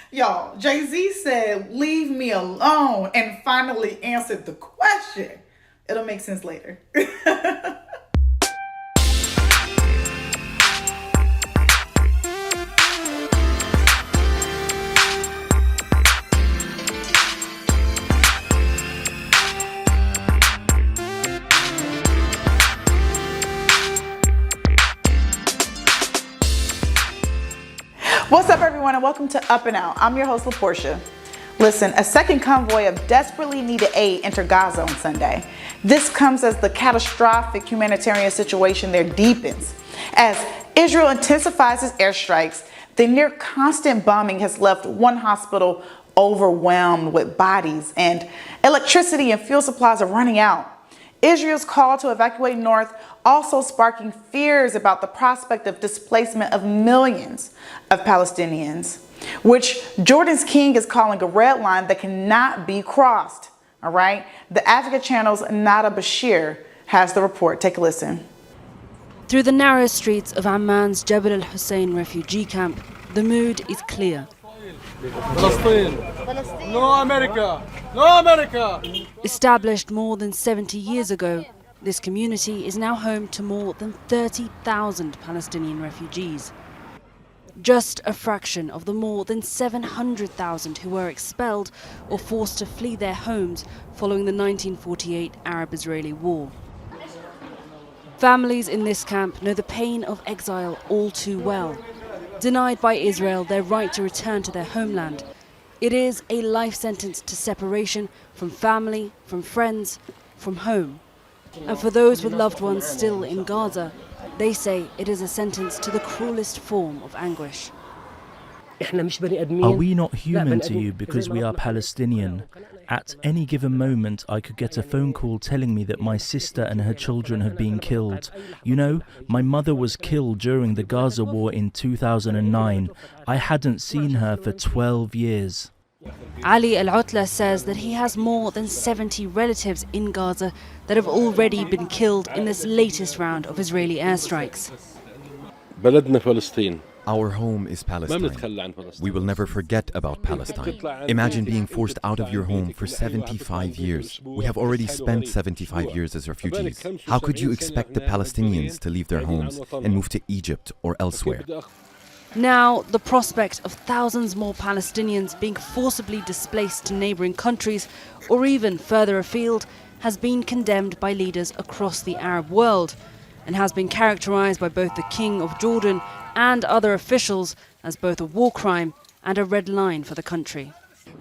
Y'all, Jay-Z said, leave me alone, and finally answered the question. It'll make sense later. What's up, everyone, and welcome to Up and Out. I'm your host, LaPortia. Listen, a second convoy of desperately needed aid entered Gaza on Sunday. This comes as the catastrophic humanitarian situation there deepens. As Israel intensifies its airstrikes, the near constant bombing has left one hospital overwhelmed with bodies, and electricity and fuel supplies are running out. Israel's call to evacuate north also sparking fears about the prospect of displacement of millions of Palestinians, which Jordan's king is calling a red line that cannot be crossed. All right. The Africa Channel's Nada Bashir has the report. Take a listen. Through the narrow streets of Amman's Jebel al-Hussein refugee camp, the mood is clear. Palestine. No America! No America! Established more than 70 years ago, this community is now home to more than 30,000 Palestinian refugees. Just a fraction of the more than 700,000 who were expelled or forced to flee their homes following the 1948 Arab-Israeli War. Families in this camp know the pain of exile all too well. Denied by Israel their right to return to their homeland, it is a life sentence to separation from family, from friends, from home. And for those with loved ones still in Gaza, they say it is a sentence to the cruelest form of anguish. Are we not human to you because we are Palestinian? At any given moment, I could get a phone call telling me that my sister and her children have been killed. You know, my mother was killed during the Gaza war in 2009. I hadn't seen her for 12 years. Ali Al-Utla says that he has more than 70 relatives in Gaza that have already been killed in this latest round of Israeli airstrikes. Our home is Palestine. We will never forget about Palestine. Imagine being forced out of your home for 75 years. We have already spent 75 years as refugees. How could you expect the Palestinians to leave their homes and move to Egypt or elsewhere? Now, the prospect of thousands more Palestinians being forcibly displaced to neighbouring countries or even further afield has been condemned by leaders across the Arab world and has been characterised by both the King of Jordan and other officials as both a war crime and a red line for the country.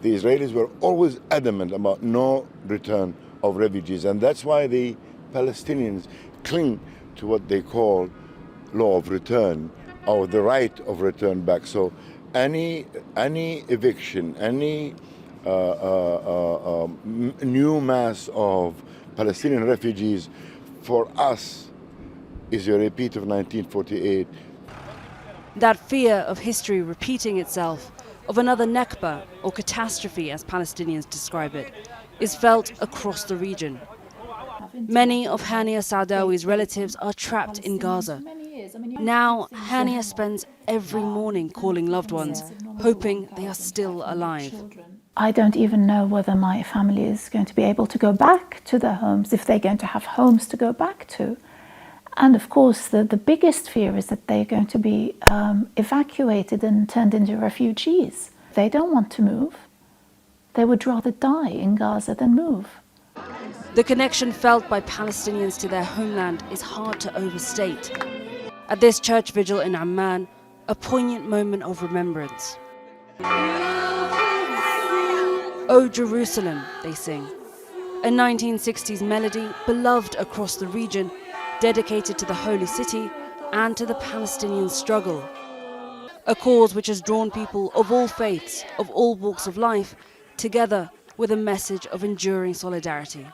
The Israelis were always adamant about no return of refugees, and that's why the Palestinians cling to what they call law of return, or the right of return back. So any eviction, any new mass of Palestinian refugees for us is a repeat of 1948. That fear of history repeating itself, of another Nakba, or catastrophe as Palestinians describe it, is felt across the region. Many of Hania Saadawi's relatives are trapped in Gaza. Now, Hania spends every morning calling loved ones, hoping they are still alive. I don't even know whether my family is going to be able to go back to their homes, if they're going to have homes to go back to. And of course, the biggest fear is that they're going to be evacuated and turned into refugees. They don't want to move. They would rather die in Gaza than move. The connection felt by Palestinians to their homeland is hard to overstate. At this church vigil in Amman, a poignant moment of remembrance. "O Jerusalem," they sing, a 1960s melody beloved across the region, dedicated to the holy city and to the Palestinian struggle. A cause which has drawn people of all faiths, of all walks of life, together with a message of enduring solidarity.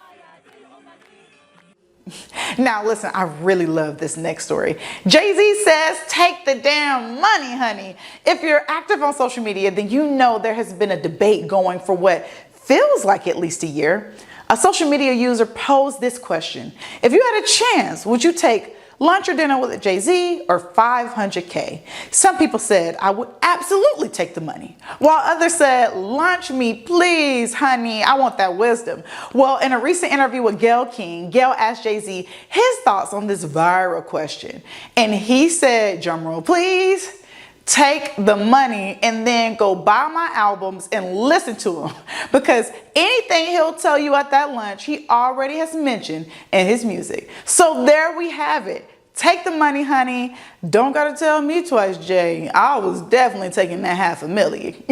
Now listen, I really love this next story. Jay-Z says, take the damn money, honey. If you're active on social media, then you know there has been a debate going for what feels like at least a year. A social media user posed this question: if you had a chance, would you take lunch or dinner with Jay-Z or 500K. Some people said I would absolutely take the money, while others said, lunch me, please, honey, I want that wisdom. Well, in a recent interview with Gayle King, Gayle asked Jay-Z his thoughts on this viral question. And he said, drumroll please, take the money and then go buy my albums and listen to them, because anything he'll tell you at that lunch, he already has mentioned in his music. So there we have it. Take the money, honey. Don't gotta tell me twice, Jay. I was definitely taking that $500,000.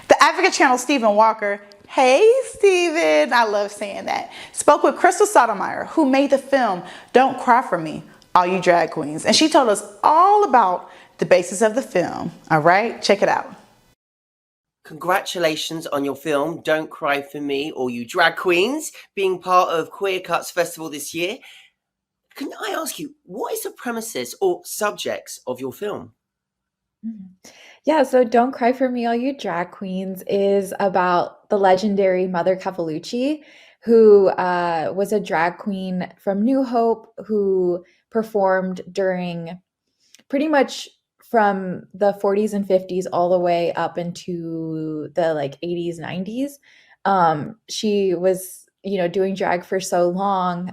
The Africa Channel Stephen Walker, hey Stephen, I love saying that, spoke with Kristal Sotomayer, who made the film Don't Cry For Me, All You Drag Queens. And she told us all about the basis of the film. All right, check it out. Congratulations on your film, Don't Cry For Me, All You Drag Queens, being part of Queer Cuts Festival this year. Can I ask you, what is the premises or subjects of your film? Yeah, so Don't Cry For Me, All You Drag Queens is about the legendary Mother Cavallucci, who was a drag queen from New Hope, who performed during pretty much from the 40s and 50s all the way up into the like 80s, 90s. She was, doing drag for so long.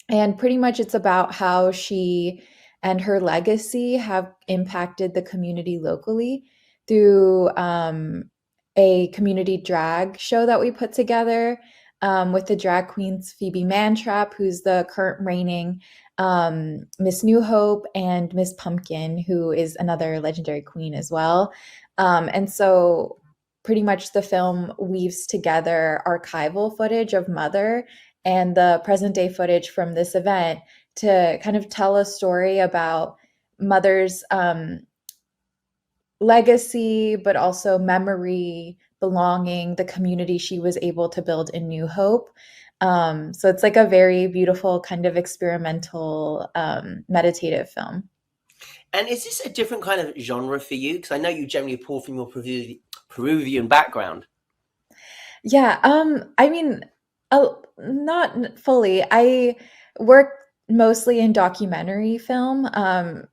And pretty much it's about how she and her legacy have impacted the community locally through a community drag show that we put together with the drag queens Phoebe Mantrap, who's the current reigning Miss New Hope, and Miss Pumpkin, who is another legendary queen as well. And so pretty much the film weaves together archival footage of Mother and the present day footage from this event to kind of tell a story about Mother's legacy, but also memory, belonging, the community she was able to build in New Hope. So it's like a very beautiful kind of experimental meditative film. And is this a different kind of genre for you? Because I know you generally pull from your Peruvian background. Yeah, I mean, not fully. I work mostly in documentary film.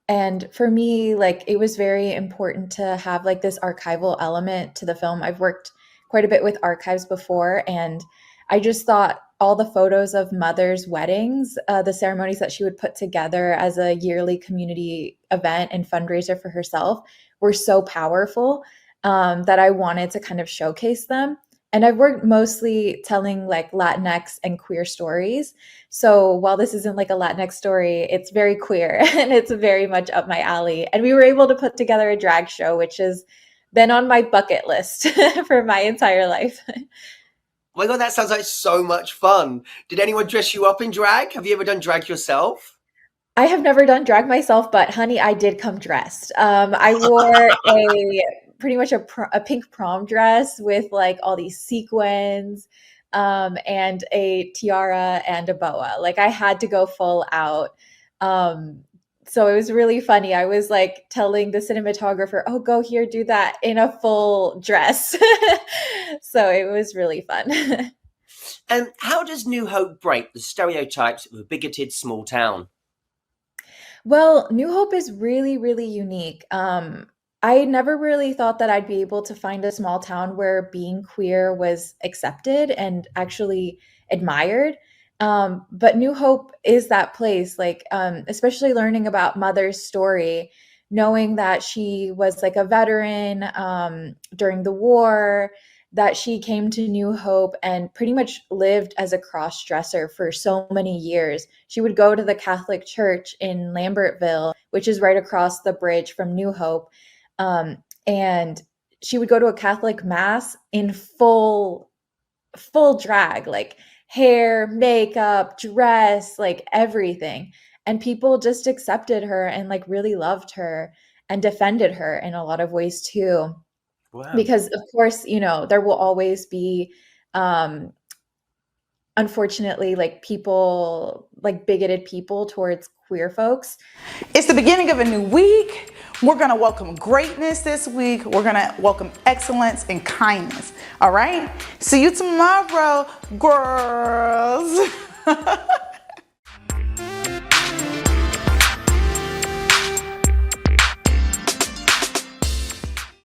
And for me, like, it was very important to have like this archival element to the film. I've worked quite a bit with archives before, and I just thought all the photos of Mother's weddings, the ceremonies that she would put together as a yearly community event and fundraiser for herself, were so powerful that I wanted to kind of showcase them. And I've worked mostly telling like Latinx and queer stories. So while this isn't like a Latinx story, it's very queer and it's very much up my alley. And we were able to put together a drag show, which has been on my bucket list for my entire life. Oh my God, that sounds like so much fun. Did anyone dress you up in drag? Have you ever done drag yourself? I have never done drag myself, but honey, I did come dressed. I wore pretty much a pink prom dress with like all these sequins and a tiara and a boa. Like, I had to go full out. So it was really funny. I was like telling the cinematographer, oh, go here, do that, in a full dress. So it was really fun. And how does New Hope break the stereotypes of a bigoted small town? Well, New Hope is really, really unique. I never really thought that I'd be able to find a small town where being queer was accepted and actually admired. But New Hope is that place, like, especially learning about Mother's story, knowing that she was like a veteran during the war, that she came to New Hope and pretty much lived as a cross-dresser for so many years. She would go to the Catholic Church in Lambertville, which is right across the bridge from New Hope. And she would go to a Catholic mass in full drag, like hair, makeup, dress, like everything. And people just accepted her and like really loved her and defended her in a lot of ways too. Wow. Because of course, there will always be, unfortunately, like people, like bigoted people towards queer folks. It's the beginning of a new week. We're gonna welcome greatness this week. We're gonna welcome excellence and kindness. All right? See you tomorrow, girls.